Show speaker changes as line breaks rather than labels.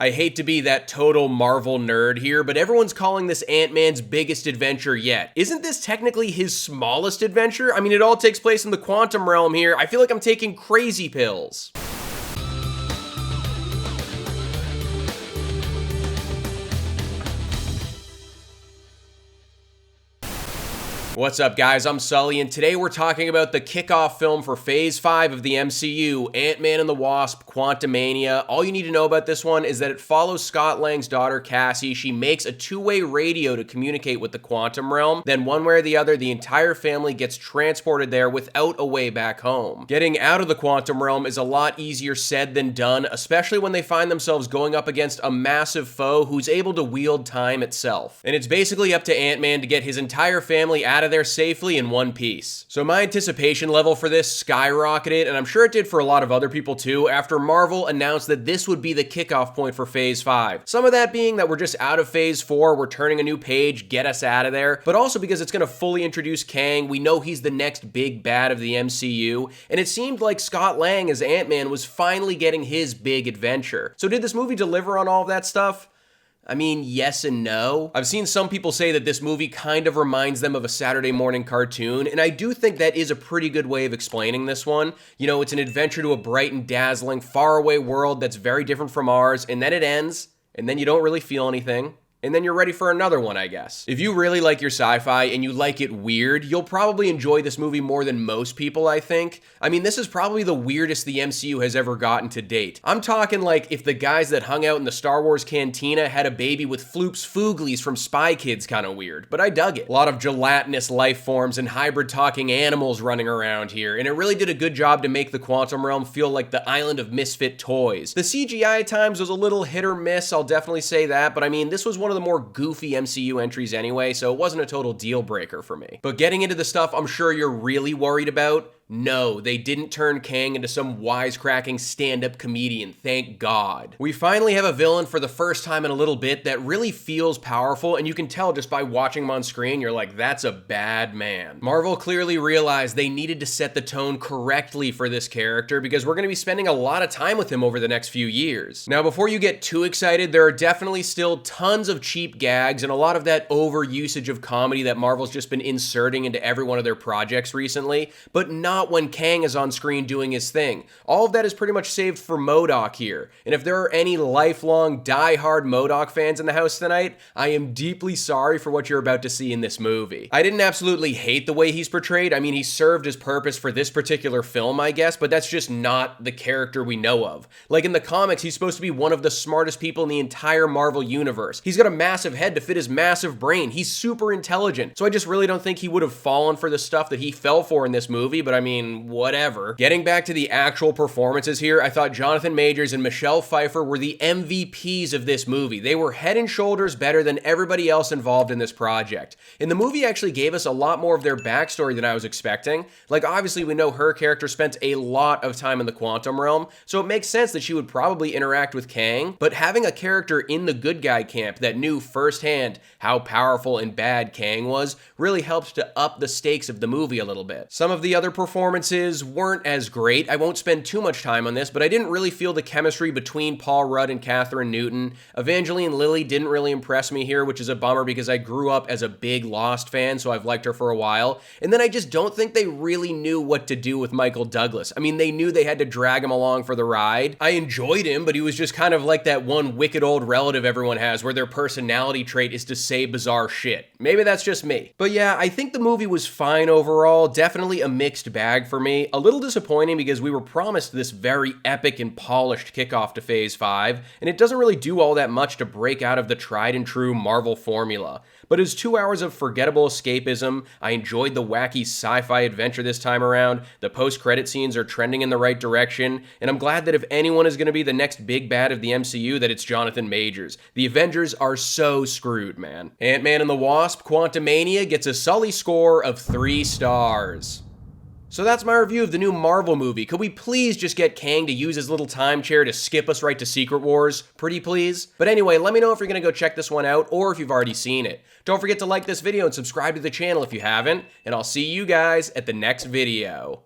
I hate to be that total Marvel nerd here, but everyone's calling this Ant-Man's biggest adventure yet. Isn't this technically his smallest adventure? I mean, it all takes place in the quantum realm here. I feel like I'm taking crazy pills. What's up, guys? I'm Sully, and today we're talking about the kickoff film for Phase 5 of the MCU, Ant-Man and the Wasp, Quantumania. All you need to know about this one is that it follows Scott Lang's daughter, Cassie. She makes a two-way radio to communicate with the quantum realm. Then one way or the other, the entire family gets transported there without a way back home. Getting out of the quantum realm is a lot easier said than done, especially when they find themselves going up against a massive foe who's able to wield time itself. And it's basically up to Ant-Man to get his entire family out of there safely in one piece. So my anticipation level for this skyrocketed, and I'm sure it did for a lot of other people too, after Marvel announced that this would be the kickoff point for Phase 5. Some of that being that we're just out of Phase 4, we're turning a new page, get us out of there, but also because it's going to fully introduce Kang. We know he's the next big bad of the MCU, and it seemed like Scott Lang as Ant-Man was finally getting his big adventure. So did this movie deliver on all of that stuff? I mean, yes and no. I've seen some people say that this movie kind of reminds them of a Saturday morning cartoon, and I do think that is a pretty good way of explaining this one. You know, it's an adventure to a bright and dazzling, faraway world that's very different from ours, and then it ends, and then you don't really feel anything. And then you're ready for another one, I guess. If you really like your sci-fi and you like it weird, you'll probably enjoy this movie more than most people, I think. I mean, this is probably the weirdest the MCU has ever gotten to date. I'm talking like if the guys that hung out in the Star Wars cantina had a baby with Floops Fooglies from Spy Kids kind of weird, but I dug it. A lot of gelatinous life forms and hybrid talking animals running around here, and it really did a good job to make the quantum realm feel like the island of misfit toys. The CGI at times was a little hit or miss, I'll definitely say that, but I mean, this was one of the more goofy MCU entries anyway, so it wasn't a total deal breaker for me. But getting into the stuff I'm sure you're really worried about, no, they didn't turn Kang into some wisecracking stand-up comedian, thank God. We finally have a villain for the first time in a little bit that really feels powerful, and you can tell just by watching him on screen, you're like, that's a bad man. Marvel clearly realized they needed to set the tone correctly for this character because we're going to be spending a lot of time with him over the next few years. Now, before you get too excited, there are definitely still tons of cheap gags and a lot of that overusage of comedy that Marvel's just been inserting into every one of their projects recently, but not when Kang is on screen doing his thing. All of that is pretty much saved for Modoc here. And if there are any lifelong, die-hard Modoc fans in the house tonight, I am deeply sorry for what you're about to see in this movie. I didn't absolutely hate the way he's portrayed. I mean, he served his purpose for this particular film, I guess, but that's just not the character we know of. Like in the comics, he's supposed to be one of the smartest people in the entire Marvel universe. He's got a massive head to fit his massive brain. He's super intelligent. So I just really don't think he would have fallen for the stuff that he fell for in this movie, but I mean, whatever. Getting back to the actual performances here, I thought Jonathan Majors and Michelle Pfeiffer were the MVPs of this movie. They were head and shoulders better than everybody else involved in this project. And the movie actually gave us a lot more of their backstory than I was expecting. Like, obviously we know her character spent a lot of time in the quantum realm, so it makes sense that she would probably interact with Kang, but having a character in the good guy camp that knew firsthand how powerful and bad Kang was really helped to up the stakes of the movie a little bit. Some of the other performances weren't as great. I won't spend too much time on this, but I didn't really feel the chemistry between Paul Rudd and Catherine Newton. Evangeline Lilly didn't really impress me here, which is a bummer because I grew up as a big Lost fan, so I've liked her for a while. And then I just don't think they really knew what to do with Michael Douglas. I mean, they knew they had to drag him along for the ride. I enjoyed him, but he was just kind of like that one wicked old relative everyone has where their personality trait is to say bizarre shit. Maybe that's just me. But yeah, I think the movie was fine overall. Definitely a mixed bag for me. A little disappointing because we were promised this very epic and polished kickoff to Phase 5, and it doesn't really do all that much to break out of the tried and true Marvel formula. But as 2 hours of forgettable escapism, I enjoyed the wacky sci-fi adventure this time around, the post-credit scenes are trending in the right direction, and I'm glad that if anyone is going to be the next big bad of the MCU, that it's Jonathan Majors. The Avengers are so screwed, man. Ant-Man and the Wasp, Quantumania gets a Sully score of 3 stars. So that's my review of the new Marvel movie. Could we please just get Kang to use his little time chair to skip us right to Secret Wars? Pretty please? But anyway, let me know if you're gonna go check this one out or if you've already seen it. Don't forget to like this video and subscribe to the channel if you haven't, and I'll see you guys at the next video.